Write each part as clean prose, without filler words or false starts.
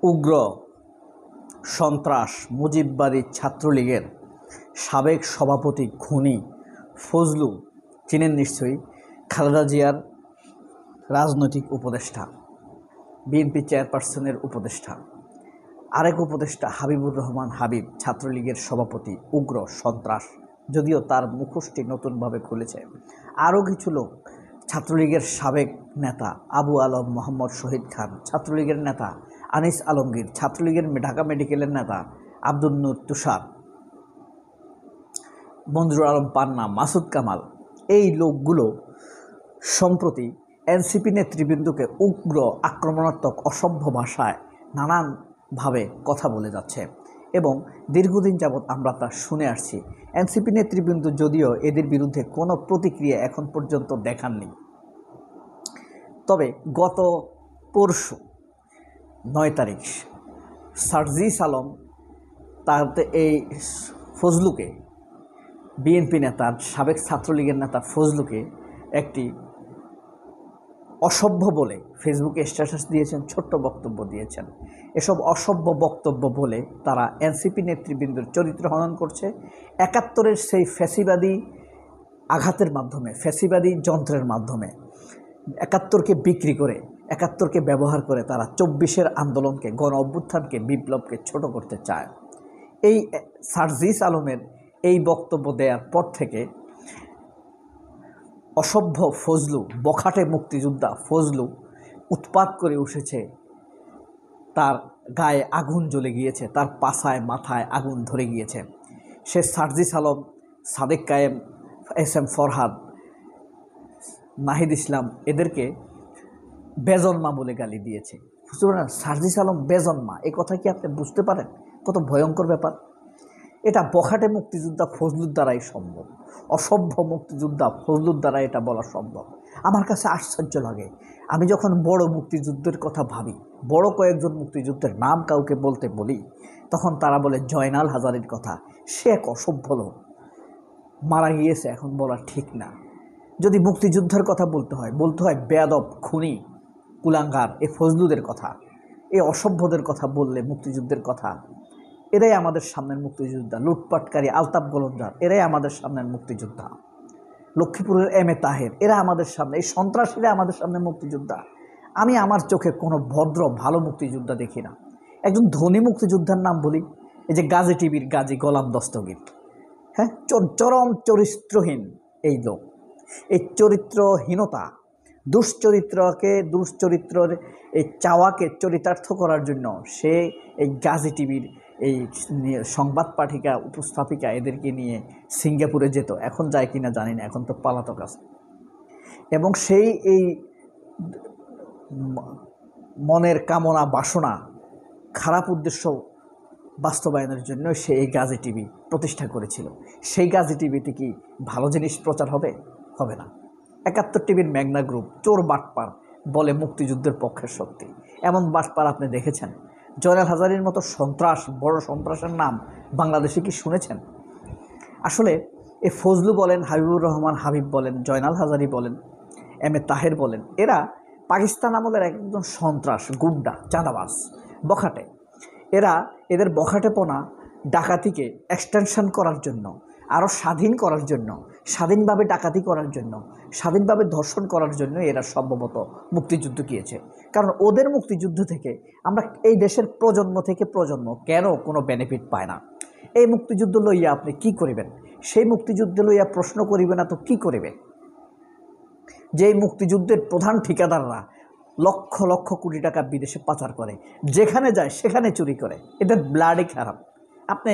উগ্র সন্ত্রাস মুজিববাদী ছাত্রলীগের সাবেক সভাপতি খুনি ফজলু, চিনেন নিশ্চয়ই, খালেদা জিয়ার রাজনৈতিক উপদেষ্টা, বিএনপি চেয়ারপারসনের উপদেষ্টা। আরেক উপদেষ্টা হাবিবুর রহমান হাবিব, ছাত্রলীগের সভাপতি, উগ্র সন্ত্রাস, যদিও তার মুখোশটি নতুনভাবে খুলেছে। আরও কিছু লোক, ছাত্রলীগের সাবেক নেতা আবু আলম মোহাম্মদ শহীদ খান, ছাত্রলীগের নেতা আনিস আলমগীর, ছাত্রলীগের ঢাকা মেডিকেলের নেতা আব্দুল নূর তুষার, মঞ্জুর আলম পান্না, মাসুদ কামাল, এই লোকগুলো সম্প্রতি এনসিপি নেতৃবৃন্দকে উগ্র আক্রমণাত্মক অসভ্য ভাষায় নানানভাবে কথা বলে যাচ্ছে এবং দীর্ঘদিন যাবৎ আমরা তা শুনে আসছি। এনসিপি নেতৃবৃন্দ যদিও এদের বিরুদ্ধে কোনো প্রতিক্রিয়া এখন পর্যন্ত দেখাননি, তবে গত পরশু 9 তারিখ সার্জিস আলম তাতে এই ফজলুকে, বিএনপি নেতা সাবেক ছাত্রলীগের নেতা ফজলুকে একটি অসভ্য বলে ফেসবুকে স্ট্যাটাস দিয়েছেন, ছোট্ট বক্তব্য দিয়েছেন। এসব অসভ্য বক্তব্য বলে তারা এনসিপি নেতৃবৃন্দের চরিত্র হনন করছে। 71-এর সেই ফ্যাসিবাদী আঘাতের মাধ্যমে, ফ্যাসিবাদী যন্ত্রের মাধ্যমে 71কে বিক্রি করে, 71কে ব্যবহার করে তারা 24-এর আন্দোলনকে, গণ অভ্যুত্থানকে, বিপ্লবকে ছোট করতে চায়। এই সার্জিস আলমের এই বক্তব্য দেওয়ার পর থেকে অসভ্য ফজলু, বখাটে মুক্তিযোদ্ধা ফজলু উৎপাত করে উঠেছে। তার গায়ে আগুন জ্বলে গিয়েছে, তার পাছায় মাথায় আগুন ধরে গিয়েছে। সে সার্জিস আলম, সাদেক কায়েম, SM ফরহাদ, নাহিদ ইসলাম এদেরকে বেজন্মা বলে গালি দিয়েছে। সার্জিস আলম বেজন্মা, এই কথা কি আপনি বুঝতে পারেন কত ভয়ঙ্কর ব্যাপার? এটা বখাটে মুক্তিযোদ্ধা ফজলুর দ্বারাই সম্ভব, অসভ্য মুক্তিযোদ্ধা ফজলুর দ্বারা এটা বলা সম্ভব। আমার কাছে আশ্চর্য লাগে, আমি যখন বড় মুক্তিযুদ্ধের কথা ভাবি, বড় কয়েকজন মুক্তিযুদ্ধের নাম কাউকে বলতে বলি, তখন তারা বলে জয়নাল হাজারীর কথা। সে এক অসভ্য লোক, মারা গিয়েছে, এখন বলা ঠিক না। যদি মুক্তিযুদ্ধের কথা বলতে হয় বেয়াদব, খুনি, কুলাঙ্গার এ ফজলুদের কথা, এ অসভ্যদের কথা বললে মুক্তিযুদ্ধের কথা। এরাই আমাদের সামনের মুক্তিযোদ্ধা। লুটপাটকারী আলতাফ গোলন্দার, এরাই আমাদের সামনের মুক্তিযোদ্ধা। লক্ষ্মীপুরের MA তাহের, এরা আমাদের সামনে, এই সন্ত্রাসীরা আমাদের সামনে মুক্তিযোদ্ধা। আমি আমার চোখে কোনো ভদ্র ভালো মুক্তিযোদ্ধা দেখি না। একজন ধনী মুক্তিযোদ্ধার নাম বলি, এই যে গাজী টিভির গাজী গোলাম দস্তগীর। হ্যাঁ, চরম চরিত্রহীন এই লোক। এই চরিত্রহীনতা, দুশ্চরিত্রের এই চাওয়াকে চরিতার্থ করার জন্য সে এই গাজী টিভির এই সংবাদ পাঠিকা, উপস্থাপিকা এদেরকে নিয়ে সিঙ্গাপুরে যেত। এখন যায় কিনা জানি না, এখন তো পলাতক আছে। এবং সেই এই মনের কামনা বাসনা, খারাপ উদ্দেশ্য বাস্তবায়নের জন্য সে এই গাজী টিভি প্রতিষ্ঠা করেছিল। সেই গাজী টিভিতে কি ভালো জিনিস প্রচার হবে? হবে না। 71 টিভির মেঘনা গ্রুপ চোর বাটপার বলে মুক্তিযুদ্ধের পক্ষের শক্তি। এমন বাটপার আপনি দেখেছেন? জয়নাল হাজারীর মতো সন্ত্রাস, বড় সন্ত্রাসের নাম বাংলাদেশে কি শুনেছেন? আসলে এ ফজলু বলেন, হাবিবুর রহমান হাবিব বলেন, জয়নাল হাজারী বলেন, MA তাহের বলেন, এরা পাকিস্তান আমলের একজন সন্ত্রাস, গুন্ডা, চাঁদাবাজ, বখাটে। এদের বখাটেপনা ডাকাতিকে এক্সটেনশন করার জন্য, আরও স্বাধীন করার জন্য, স্বাধীনভাবে ডাকাতি করার জন্য, স্বাধীনভাবে ধর্ষণ করার জন্য এরা সম্ভবত মুক্তিযুদ্ধ গিয়েছে। কারণ ওদের মুক্তিযুদ্ধ থেকে আমরা এই দেশের প্রজন্ম থেকে প্রজন্ম কেন কোনো বেনিফিট পায় না? এই মুক্তিযুদ্ধ লইয়া আপনি কি করিবেন? সেই মুক্তিযুদ্ধ লইয়া প্রশ্ন করিবে না তো কি করিবে? যে মুক্তিযুদ্ধের প্রধান ঠিকাদাররা লক্ষ লক্ষ কোটি টাকা বিদেশে পাচার করে, যেখানে যায় সেখানে চুরি করে, এদের ব্লাডই খারাপ। আপনি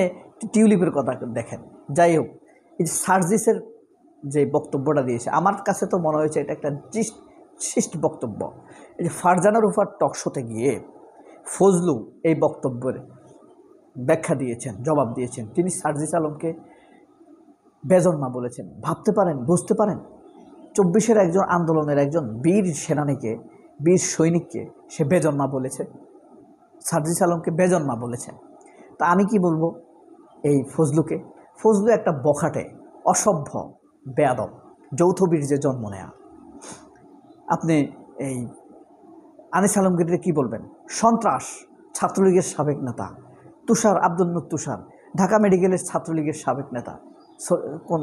টিউলিপের কথা দেখেন। যাই হোক, এই যে সার্জিসের যে বক্তব্যটা দিয়েছে, আমার কাছে তো মনে হয়েছে এটা একটা শিষ্ট বক্তব্য। এই যে ফারজানা রুফার টকশোতে গিয়ে ফজলু এই বক্তব্যের ব্যাখ্যা দিয়েছেন, জবাব দিয়েছেন। তিনি সার্জিস আলমকে বেজন্মা বলেছেন। ভাবতে পারেন, বুঝতে পারেন? 24-এর একজন আন্দোলনের একজন বীর সেনানীকে, বীর সৈনিককে সে বেজন্মা বলেছে, সার্জিস আলমকে বেজন্মা বলেছে। তা আমি কি বলবো এই ফজলুকে? ফজলু একটা বখাটে, অসভ্য, বেয়াদব, যৌথ বীর্যে জন্ম নেয়া। আপনি এই আনিস আলমগীরকে কি বলবেন? সন্ত্রাস, ছাত্রলীগের সাবেক নেতা তুষার আব্দুল নূর তুষার, ঢাকা মেডিকেলের ছাত্রলীগের সাবেক নেতা, কোন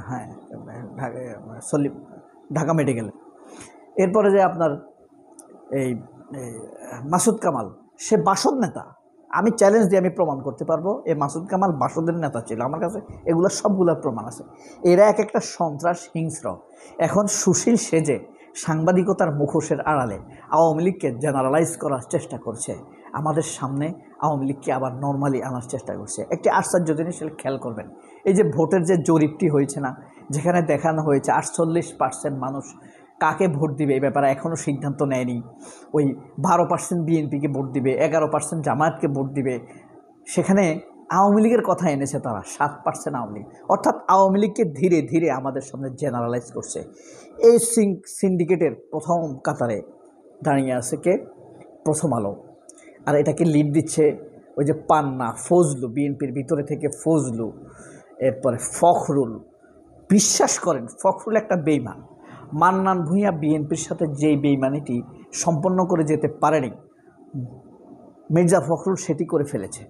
হ্যাঁ সলিম, ঢাকা মেডিকেলের। এরপরে যে আপনার এই মাসুদ কামাল, সে বাসদ নেতা। আমি চ্যালেঞ্জ দিয়ে আমি প্রমাণ করতে পারবো এই মাসুদ কামাল বাসদের নেতা ছিল। আমার কাছে এগুলো সবগুলোর প্রমাণ আছে। এরা এক একটা সন্ত্রাস, হিংস্র। এখন সুশীল সেজে সাংবাদিকতার মুখোশের আড়ালে আওয়ামী লীগকে জেনারেলাইজ করার চেষ্টা করছে। আমাদের সামনে আওয়ামী লীগকে আবার নর্মালি আনার চেষ্টা করছে। একটি আশ্চর্য জিনিস খেয়াল করবেন, এই যে ভোটের যে জরিপটি হয়েছে না, যেখানে দেখানো হয়েছে 48% মানুষ কাকে ভোট দিবে এই ব্যাপারে এখনও সিদ্ধান্ত নেয়নি। ওই 12% বিএনপিকে ভোট দিবে, 11% জামায়াতকে ভোট দিবে। সেখানে আওয়ামী লীগের কথা এনেছে তারা 7% আওয়ামী লীগ। অর্থাৎ আওয়ামী লীগকে ধীরে ধীরে আমাদের সামনে জেনারেলাইজ করছে। এই সিন্ডিকেটের প্রথম কাতারে দাঁড়িয়ে আছে কে? প্রথম আলো। আর এটাকে লিড দিচ্ছে ওই যে পান্না, ফজলু, বিএনপির ভিতরে থেকে ফজলু, এরপরে ফখরুল। বিশ্বাস করেন ফখরুল একটা বেইমান। মান্নান ভূঁইয়া বিএনপির সাথে যেই বেইমানিটি সম্পন্ন করে যেতে পারেনি, মির্জা ফখরুল সেটি করে ফেলেছে।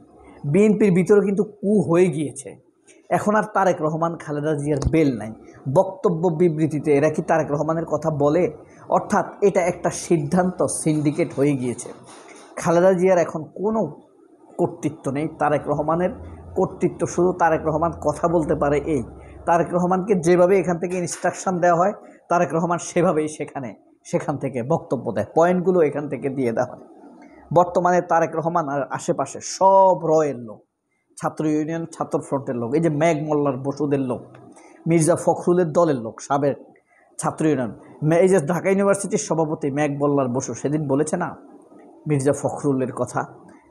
বিএনপির ভিতরে কিন্তু কু হয়ে গিয়েছে। এখন আর তারেক রহমান, খালেদা জিয়ার বেল নাই। বক্তব্য বিবৃতিতে এরা কি তারেক রহমানের কথা বলে? অর্থাৎ এটা একটা সিদ্ধান্ত, সিন্ডিকেট হয়ে গিয়েছে। খালেদা জিয়ার এখন কোনো কর্তৃত্ব নেই, তারেক রহমানের কর্তৃত্ব। শুধু তারেক রহমান কথা বলতে পারে। এই তারেক রহমানকে যেভাবে এখান থেকে ইনস্ট্রাকশন দেওয়া হয়, তারেক রহমান সেভাবেই সেখান থেকে বক্তব্য দেয়, পয়েন্টগুলো এখান থেকে দিয়ে দেওয়া হয়। বর্তমানে তারেক রহমান আর আশেপাশে সব রয়ের লোক, ছাত্র ইউনিয়ন, ছাত্র ফ্রন্টের লোক, এই যে মেঘ মোল্লার বসুদের লোক, মির্জা ফখরুলের দলের লোক, সাবেক ছাত্র ইউনিয়ন। এই যে ঢাকা ইউনিভার্সিটির সভাপতি মেঘ মোল্লার বসু সেদিন বলেছে না মির্জা ফখরুলের কথা,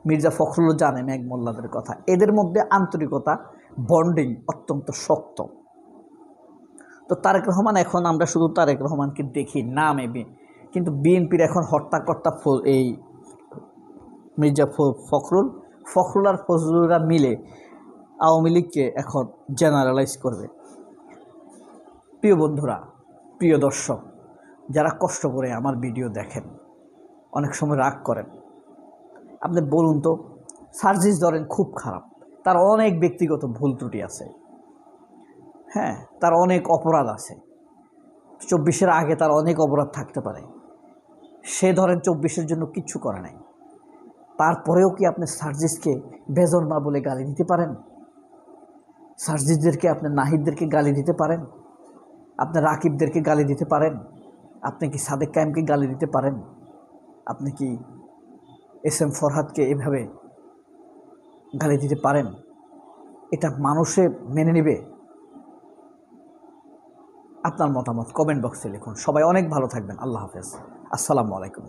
মির্জা ফখরুলও জানে মেঘ মোল্লাদের কথা। এদের মধ্যে আন্তরিকতা, বন্ডিং অত্যন্ত শক্ত। তো তারেক রহমান, এখন আমরা শুধু তারেক রহমানকে দেখি নামে, কিন্তু বিএনপির এখন হর্তাকর্তা এই মির্জা ফখরুল আর ফজলুরা মিলে আওয়ামী লীগকে এখন জেনারেলাইজ করবে। প্রিয় বন্ধুরা, প্রিয় দর্শক, যারা কষ্ট করে আমার ভিডিও দেখেন, অনেক সময় রাগ করেন, আপনি বলুন তো, সার্জিস ধরেন খুব খারাপ, তার অনেক ব্যক্তিগত ভুল ত্রুটি আছে, হ্যাঁ, তার অনেক অপরাধ আছে। 24-এর আগে তার অনেক অপরাধ থাকতে পারে। সে ধরেন 24-এর জন্য কিচ্ছু করে নাই। তারপরেও কি আপনি সার্জিসকে বেজন্মা বলে গালি দিতে পারেন? সার্জিসদেরকে, আপনি নাহিদদেরকে গালি দিতে পারেন? আপনি রাকিবদেরকে গালি দিতে পারেন? আপনি কি সাদেক কায়েমকে গালি দিতে পারেন? আপনি কি এস এম ফরহাদকে এভাবে গালি দিতে পারেন? এটা মানুষে মেনে নেবে? আপনার মতামত কমেন্ট বক্সে লিখুন। সবাই অনেক ভালো থাকবেন। আল্লাহ হাফেজ। আসসালামু আলাইকুম।